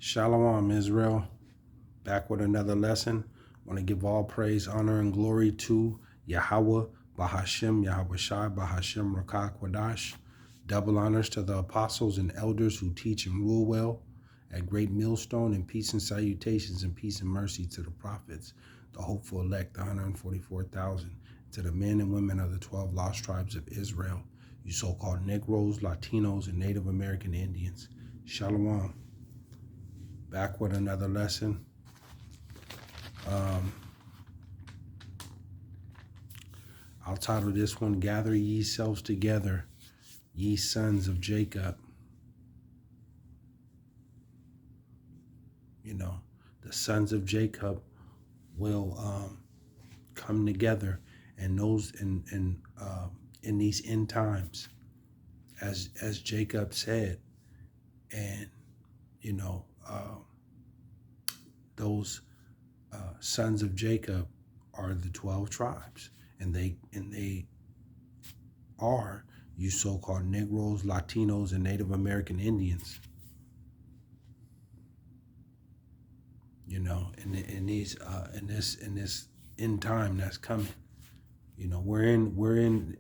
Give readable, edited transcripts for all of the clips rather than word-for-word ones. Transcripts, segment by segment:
Shalom, Israel. Back with another lesson. Want to give all praise, honor, and glory to Yahawah, BASHAM, YAHAWAHSHI, BASHAM, Rakah, Kwadash. Double honors to the apostles and elders who teach and rule well at Great Millstone, and peace and salutations and peace and mercy to the prophets, the hopeful elect, the 144,000, to the men and women of the 12 lost tribes of Israel, you so-called Negroes, Latinos, and Native American Indians. Shalom. Back with another lesson. I'll title this one, Gather Ye Selves Together, Ye Sons of Jacob. You know, the sons of Jacob will come together, and those in these end times, as Jacob said, and you know, those sons of Jacob are the 12 tribes, and they are you so-called Negroes, Latinos, and Native American Indians. You know, in this end time that's coming. You know, we're in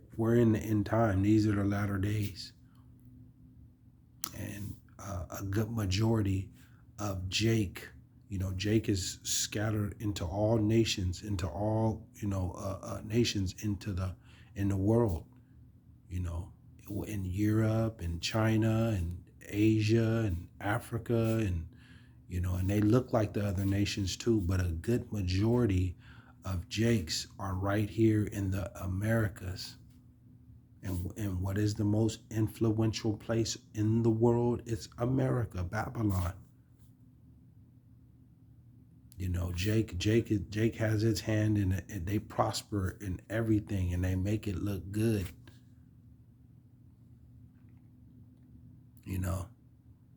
the end time. These are the latter days, and a good majority of Jake. You know, Jake is scattered into all nations, into all nations in the world. You know, in Europe and China and Asia and Africa, and you know, and they look like the other nations too, but a good majority of Jakes are right here in the Americas. And what is the most influential place in the world? It's America, Babylon. You know, Jake has his hand in it, and they prosper in everything, and they make it look good. You know,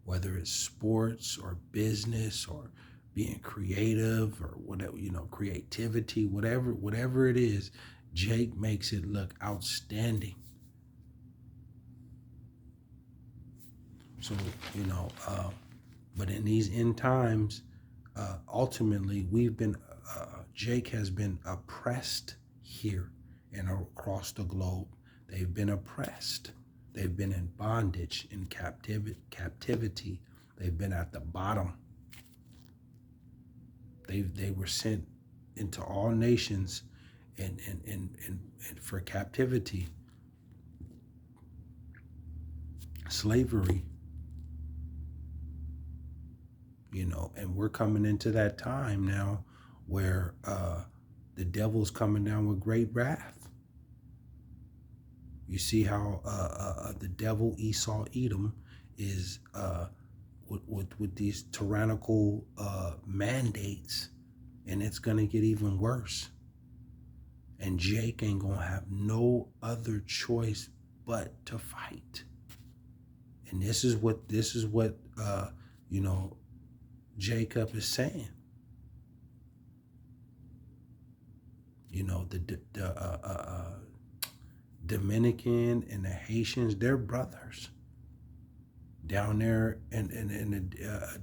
whether it's sports or business or being creative or whatever, you know, creativity, whatever it is, Jake makes it look outstanding. So, you know, but in these end times, ultimately, Jake has been oppressed here and across the globe. They've been oppressed. They've been in bondage, in captivity. They've been at the bottom. They were sent into all nations and for captivity, slavery. You know, and we're coming into that time now where the devil's coming down with great wrath. You see how the devil Esau Edom is with these tyrannical mandates, and it's gonna get even worse. And Jake ain't gonna have no other choice but to fight. And this is what you know, Jacob is saying. You know, the Dominican and the Haitians, they're brothers down there in the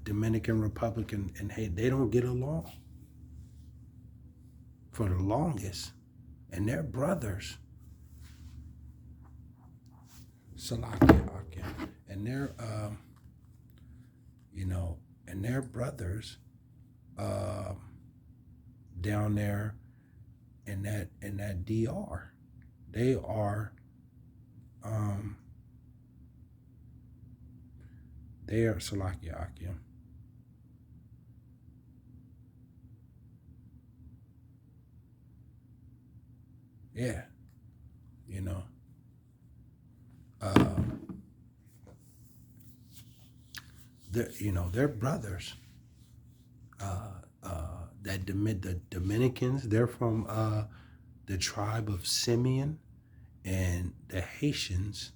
Dominican Republic, and they don't get along for the longest, and they're brothers. Salakia, and they're you know, and they're brothers down there in that DR. They are Salakia Akim. Yeah, you know. They're brothers. The Dominicans, they're from the tribe of Simeon, and the Haitians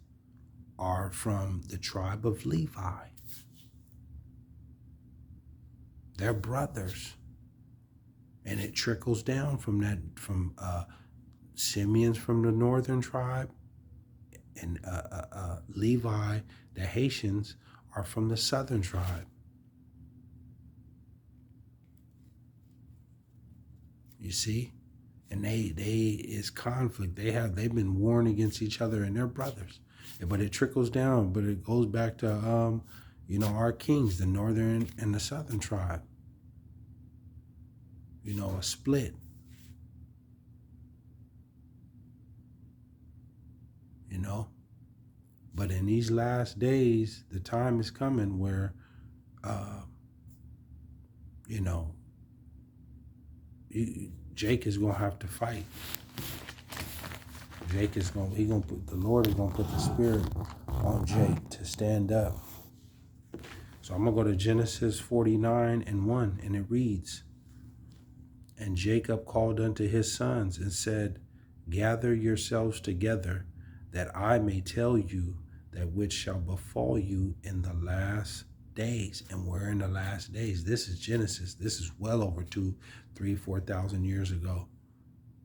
are from the tribe of Levi. They're brothers, and it trickles down from Simeon's from the northern tribe, and Levi, the Haitians, are from the southern tribe. You see? And they is conflict. They've been warring against each other and their brothers. But it trickles down, but it goes back to our kings, the northern and the southern tribe. A split. But in these last days, the time is coming where Jake is gonna have to fight. The Lord is gonna put the spirit on Jake to stand up. So I'm gonna go to Genesis 49:1, and it reads, "And Jacob called unto his sons and said, Gather yourselves together, that I may tell you that which shall befall you in the last days." And we're in the last days. This is Genesis. This is well over 2, 3, 4,000 years ago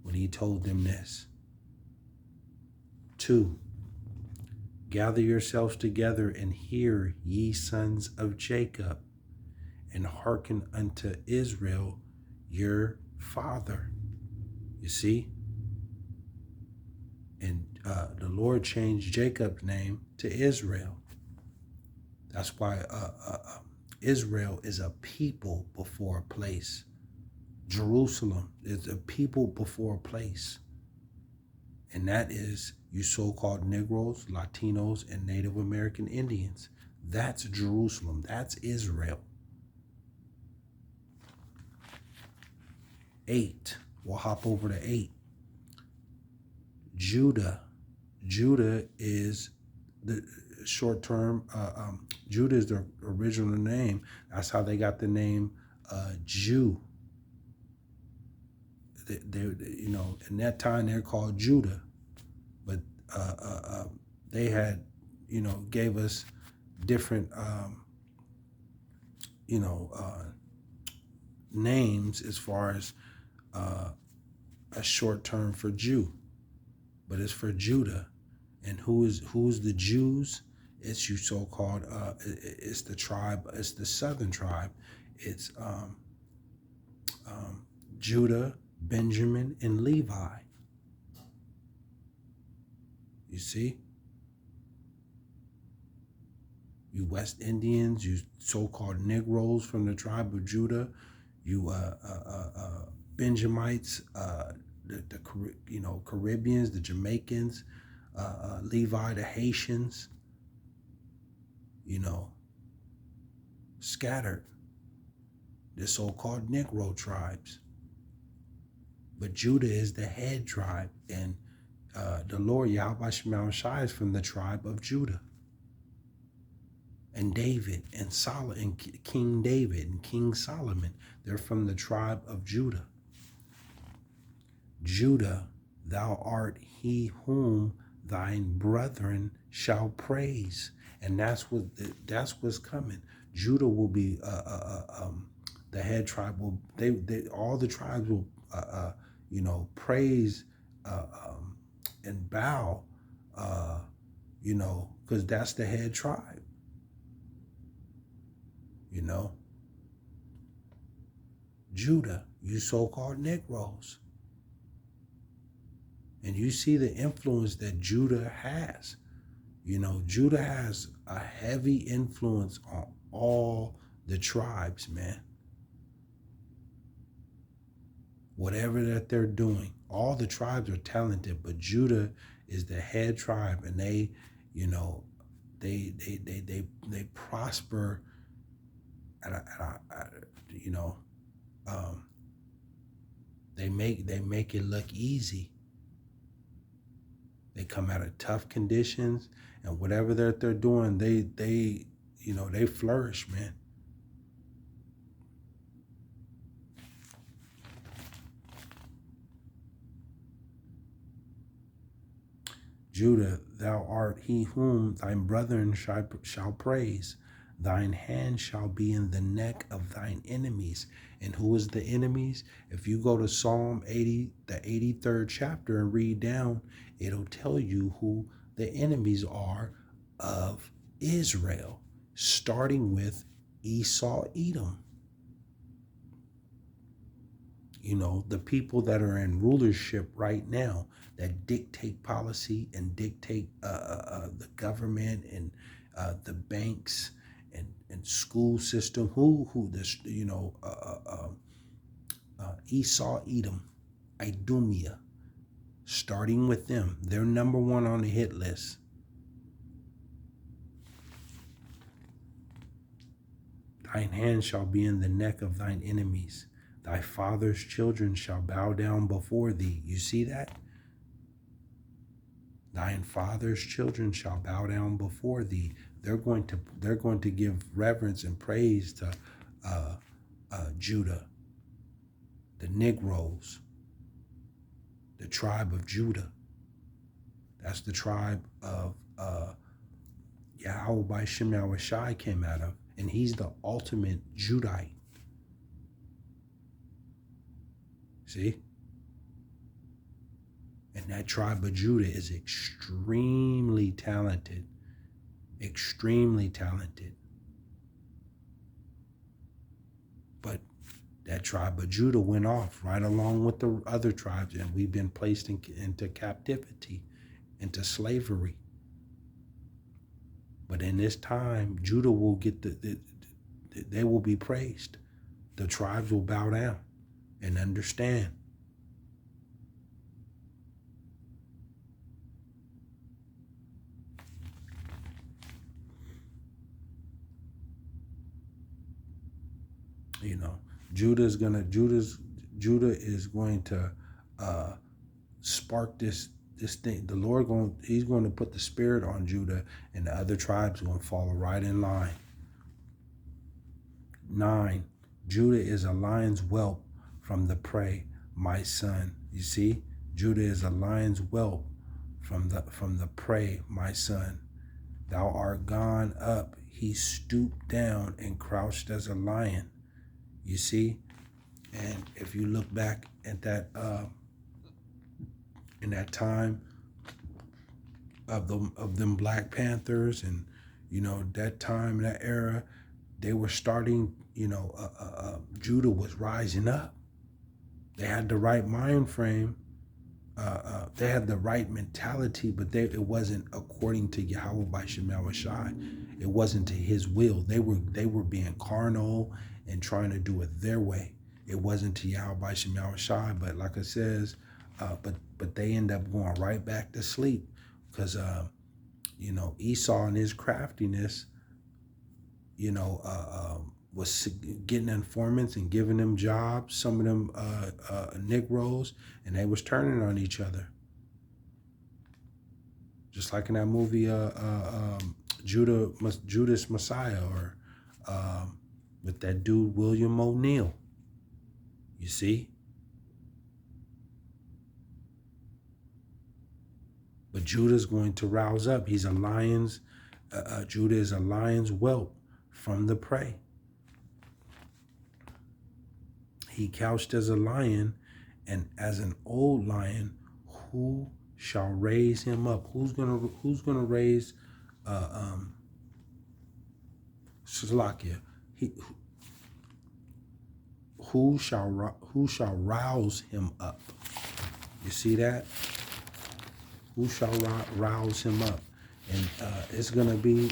when he told them this. 2, "Gather yourselves together and hear, ye sons of Jacob, and hearken unto Israel your father." You see? And the Lord changed Jacob's name to Israel. That's why Israel is a people before a place. Jerusalem is a people before a place. And that is you so-called Negroes, Latinos, and Native American Indians. That's Jerusalem. That's Israel. 8. We'll hop over to 8. Judah. Judah is the short term. Judah is their original name. That's how they got the name Jew. They in that time they're called Judah, but they had, gave us different, names as far as a short term for Jew, but it's for Judah. And who's the Jews? It's you so-called. It's the tribe. It's the southern tribe. It's Judah, Benjamin, and Levi. You see? You West Indians, you so-called Negroes from the tribe of Judah, you Benjamites, the Caribbeans, the Jamaicans, Levi, the Haitians, scattered, the so-called Negro tribes. But Judah is the head tribe, and the Lord YAHAWAHSHI is from the tribe of Judah. And David and Solomon, and King David and King Solomon, they're from the tribe of Judah. Judah, thou art he whom thine brethren shall praise. And that's what's coming. Judah will be the head tribe. Will they all the tribes will praise and bow, because that's the head tribe. Judah, you so-called Negroes. And you see the influence that Judah has. Judah has a heavy influence on all the tribes, man. Whatever that they're doing, all the tribes are talented, but Judah is the head tribe, and they prosper. They make it look easy. They come out of tough conditions, and whatever that they're doing, they flourish, man. Judah, thou art he whom thine brethren shall praise. Thine hand shall be in the neck of thine enemies. And who is the enemies? If you go to Psalm 80, the 83rd chapter, and read down, it'll tell you who the enemies are of Israel, starting with Esau, Edom. You know, the people that are in rulership right now that dictate policy and dictate the government and the banks and school system. Who this, you know, Esau, Edom, Idumea, starting with them. They're number one on the hit list. Thine hand shall be in the neck of thine enemies. Thy father's children shall bow down before thee. You see that? Thine father's children shall bow down before thee. They're going to give reverence and praise to Judah, the Negroes, the tribe of Judah. That's the tribe of YAHAWAHSHI came out of, and he's the ultimate Judite. See? And that tribe of Judah is extremely talented. Extremely talented. But that tribe of Judah went off right along with the other tribes, and we've been placed into captivity, into slavery. But in this time, Judah will get they will be praised. The tribes will bow down and understand. You know, Judah is going to spark this thing. The Lord he's going to put the spirit on Judah, and the other tribes are going to follow right in line. 9, Judah is a lion's whelp from the prey, my son. You see, Judah is a lion's whelp from the prey, my son. Thou art gone up. He stooped down and crouched as a lion. You see, and if you look back at that in that time of them Black Panthers, and you know, that time, that era, they were starting. You know, Judah was rising up. They had the right mind frame. They had the right mentality, but it wasn't according to YAHAWAHSHI. It wasn't to His will. They were being carnal and trying to do it their way. It wasn't to YAHAWAHSHI. But like it says, but they end up going right back to sleep because you know, Esau and his craftiness, you know, was getting informants and giving them jobs, some of them Negroes, and they was turning on each other. Just like in that movie, Judas Messiah, or with that dude, William O'Neill. You see? But Judah's going to rouse up. He's a lion's, Judah is a lion's whelp from the prey. He couched as a lion, and as an old lion, who shall raise him up? Who's gonna raise Salakia? Who shall rouse him up? You see that? Who shall rouse him up? And it's gonna be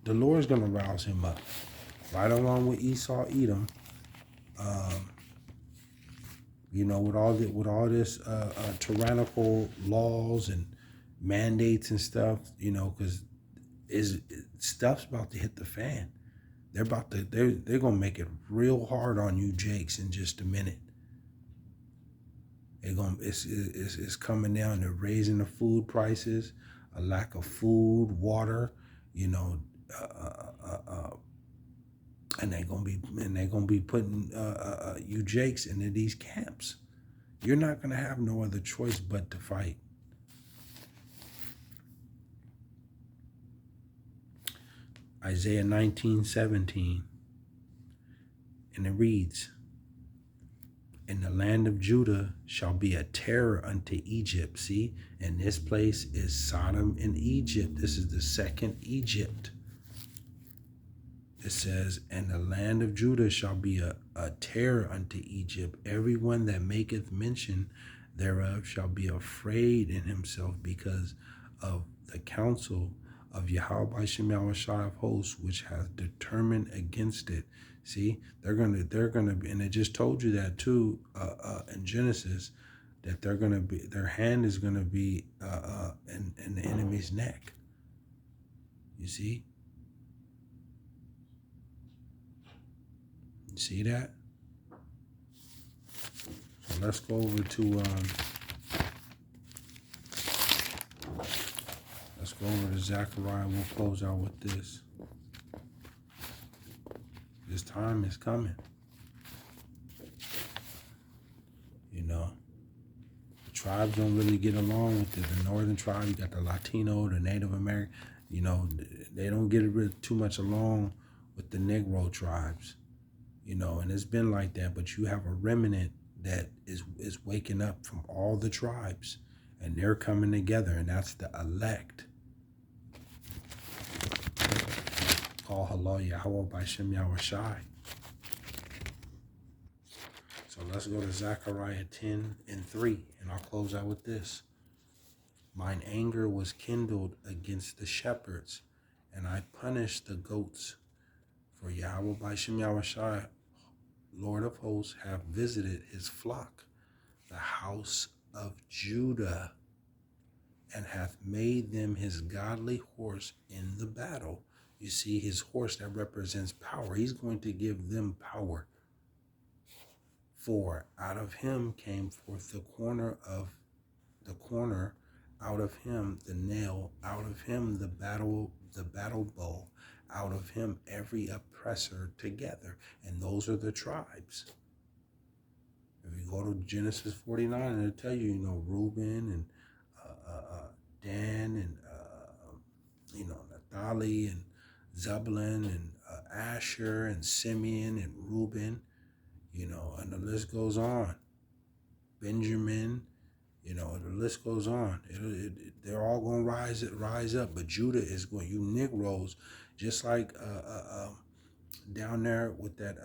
the Lord's gonna rouse him up, right along with Esau, Edom. You know, with all this tyrannical laws and mandates and stuff, you know, because stuff's about to hit the fan. They're gonna make it real hard on you Jakes in just a minute. It's coming down to raising the food prices, a lack of food, water, you know, and they're gonna be putting you Jakes into these camps. You're not gonna have no other choice but to fight. Isaiah 19:17, and it reads, "And the land of Judah shall be a terror unto Egypt." See, and this place is Sodom and Egypt. This is the second Egypt. It says, and the land of Judah shall be a terror unto Egypt. Everyone that maketh mention thereof shall be afraid in himself because of the counsel of YAHAWAHSHI of hosts, which hath determined against it. See, they're gonna be, and it just told you that too in Genesis, that they're gonna be, their hand is gonna be in the enemy's neck. You see. See that? So let's go over to Zechariah. We'll close out with this. This time is coming. You know, the tribes don't really get along with it. The northern tribe, you got the Latino, the Native American. You know, they don't get too much along with the Negro tribes. You know, and it's been like that, but you have a remnant that is waking up from all the tribes, and they're coming together, and that's the elect. Call Halal Yahweh BASHAM YAHAWAHSHI. So let's go to Zechariah 10:3, and I'll close out with this. Mine anger was kindled against the shepherds, and I punished the goats. For Yahweh BASHAM YAHAWAHSHI, Lord of hosts, have visited his flock, the house of Judah, and hath made them his godly horse in the battle. You see, his horse, that represents power. He's going to give them power. For out of him came forth the corner, out of him the nail, out of him the battle bow, out of him every oppressor together. And those are the tribes. If you go to Genesis 49, it'll tell you, Reuben and Dan and, Naphtali and Zebulun and Asher and Simeon and Reuben, and the list goes on. Benjamin, the list goes on. They're all going to rise up, but Judah is going, you Negroes, just like down there with that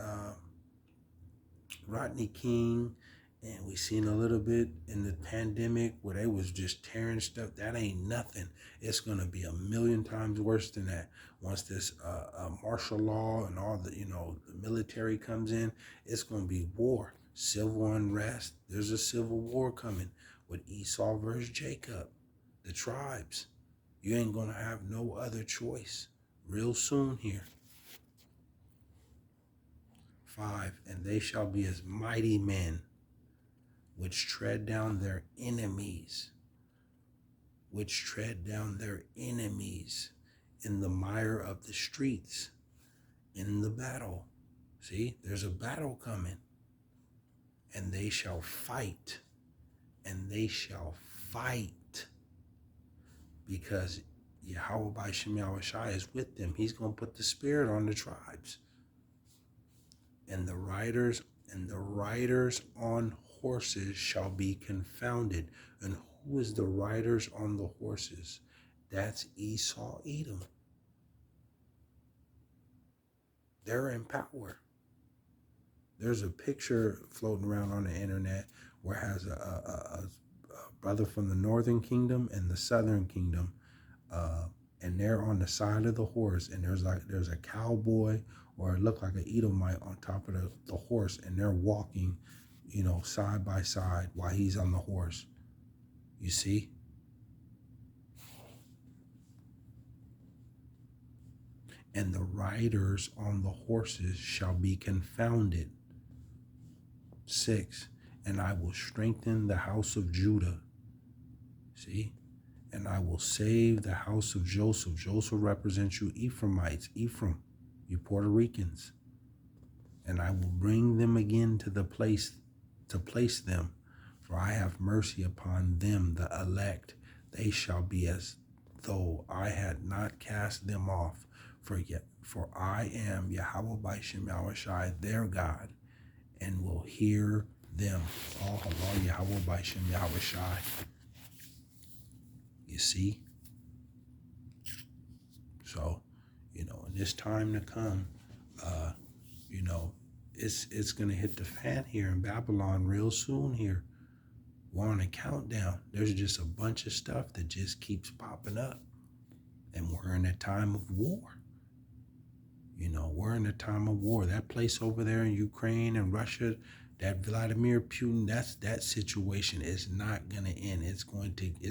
Rodney King, and we seen a little bit in the pandemic where they was just tearing stuff. That ain't nothing. It's going to be 1,000,000 times worse than that. Once this martial law and all the, the military comes in, it's going to be war, civil unrest. There's a civil war coming with Esau versus Jacob, the tribes. You ain't going to have no other choice real soon here. 5, and they shall be as mighty men, which tread down their enemies, in the mire of the streets, in the battle. See, there's a battle coming. And they shall fight, because Yahweh BASHAM YAHAWAHSHI is with them. He's going to put the spirit on the tribes. And the riders on horses shall be confounded. And who is the riders on the horses? That's Esau, Edom. They're in power. There's a picture floating around on the internet where it has a brother from the northern kingdom and the southern kingdom, and they're on the side of the horse, and there's a cowboy, or it looked like an Edomite on top of the horse, and they're walking, side by side while he's on the horse. You see? And the riders on the horses shall be confounded. 6, and I will strengthen the house of Judah. See? And I will save the house of Joseph. Joseph represents you Ephraimites, Ephraim, you Puerto Ricans. And I will bring them again to place them, for I have mercy upon them, the elect. They shall be as though I had not cast them off. For I am Yahweh BASHAM YAHAWAHSHI, their God, and will hear them. Oh, Halal Yahweh BASHAM YAHAWAHSHI. You see? So, in this time to come, You know, it's gonna hit the fan here in Babylon real soon here. We're on a countdown. There's just a bunch of stuff that just keeps popping up. And we're in a time of war. You know, we're in a time of war. That place over there in Ukraine and Russia, that Vladimir Putin, that situation is not gonna end. It's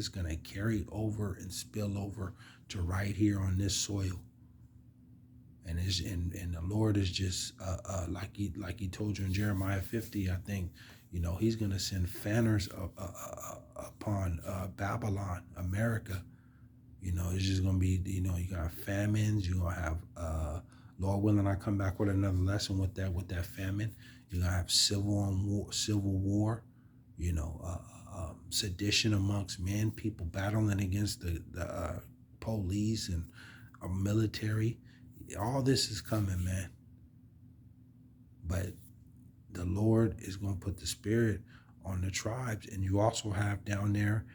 gonna carry over and spill over to right here on this soil. And the Lord is just like he told you in Jeremiah 50, I think, you know, he's gonna send fanners upon Babylon, America. You know, it's just gonna be, you know, you got famines, you're gonna have Lord willing, I come back with another lesson with that famine. You're gonna have civil war, you know, sedition amongst men, people battling against the police and military. All this is coming, man. But the Lord is going to put the spirit on the tribes. And you also have down there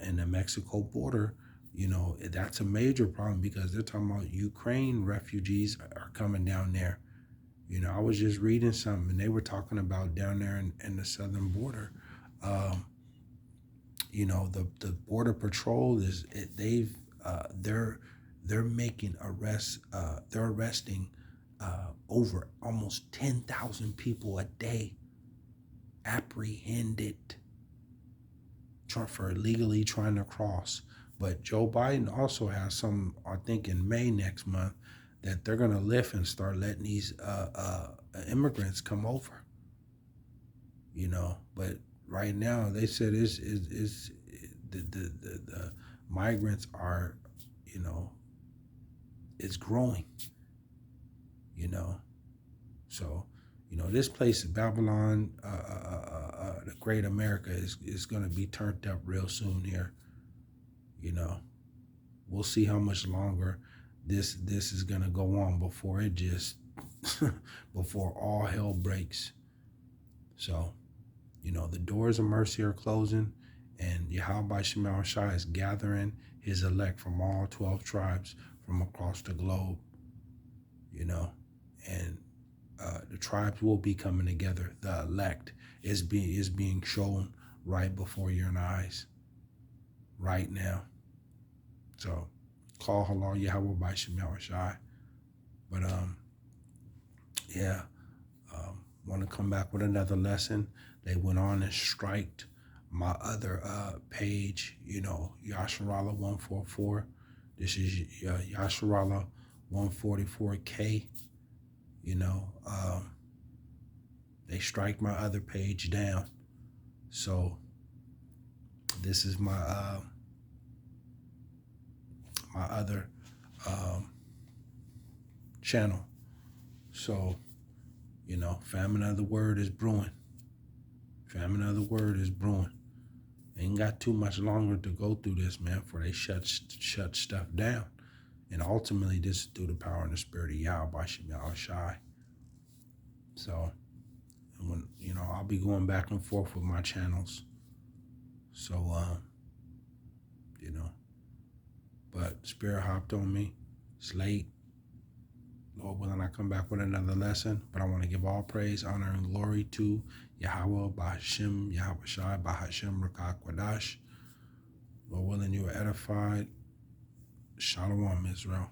in the Mexico border, you know, that's a major problem because they're talking about Ukraine refugees are coming down there. You know, I was just reading something and they were talking about down there in the southern border. You know, the border patrol they're making arrests. They're arresting over almost 10,000 people a day, apprehended for illegally trying to cross. But Joe Biden also has some, I think in May next month, that they're going to lift and start letting these immigrants come over. You know, but right now they said the migrants are, you know, it's growing. You know, so you know this place, Babylon, the Great America, is going to be turned up real soon here. You know, we'll see how much longer this is going to go on before it just before all hell breaks. So, you know, the doors of mercy are closing, and YAHAWAHSHI is gathering his elect from all 12 tribes from across the globe. You know, and the tribes will be coming together. The elect is being shown right before your eyes, right now. So, call halal Yahweh by YAHAWAHSHI. But yeah, want to come back with another lesson. They went on and striked my other page. You know, Yasharallah 144. This is Yasharallah 144K. You know, they strike my other page down. So this is my my other channel. So, you know, famine of the word is brewing. Famine of the word is brewing. Ain't got too much longer to go through this, man, before they shut stuff down. And ultimately, this is through the power and the spirit of YAHAWAHSHI. So, when, you know, I'll be going back and forth with my channels. So, you know, but spirit hopped on me. It's late. Lord willing, I come back with another lesson. But I want to give all praise, honor, and glory to Yahawah, BASHAM, YAHAWAHSHI, BAHASHAM, Rakak Wadash. Lord willing, you are edified. Shalom, Israel.